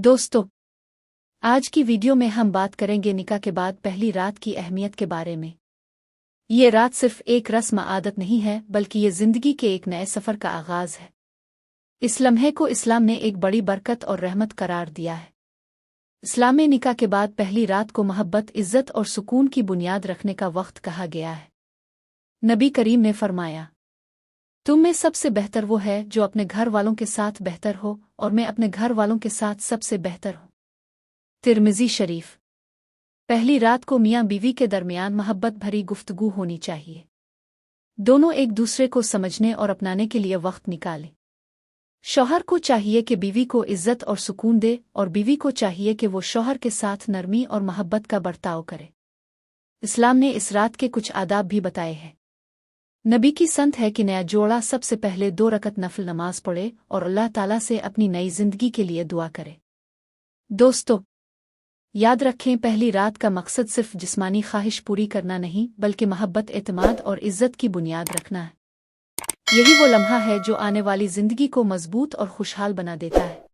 दोस्तों, आज की वीडियो में हम बात करेंगे निकाह के बाद पहली रात की अहमियत के बारे में। ये रात सिर्फ एक रस्म आदत नहीं है, बल्कि ये जिंदगी के एक नए सफ़र का आगाज है। इस लम्हे को इस्लाम ने एक बड़ी बरकत और रहमत करार दिया है। इस्लाम में निकाह के बाद पहली रात को मोहब्बत, इज्जत और सुकून की बुनियाद रखने का वक्त कहा गया है। नबी करीम ने फरमाया, तुम में सबसे बेहतर वो है जो अपने घर वालों के साथ बेहतर हो, और मैं अपने घर वालों के साथ सबसे बेहतर हूँ। तिर्मिज़ी शरीफ। पहली रात को मियाँ बीवी के दरमियान मोहब्बत भरी गुफ्तगू होनी चाहिए। दोनों एक दूसरे को समझने और अपनाने के लिए वक्त निकालें। शौहर को चाहिए कि बीवी को इज्जत और सुकून दे, और बीवी को चाहिए कि वो शौहर के साथ नरमी और मोहब्बत का बर्ताव करे। इस्लाम ने इस रात के कुछ आदाब भी बताए हैं। नबी की संत है कि नया जोड़ा सबसे पहले 2 रकत नफल नमाज पढ़े और अल्लाह ताला से अपनी नई जिंदगी के लिए दुआ करे। दोस्तों, याद रखें, पहली रात का मकसद सिर्फ जिस्मानी ख्वाहिश पूरी करना नहीं, बल्कि मोहब्बत, एतमाद और इज्जत की बुनियाद रखना है। यही वो लम्हा है जो आने वाली जिंदगी को मजबूत और खुशहाल बना देता है।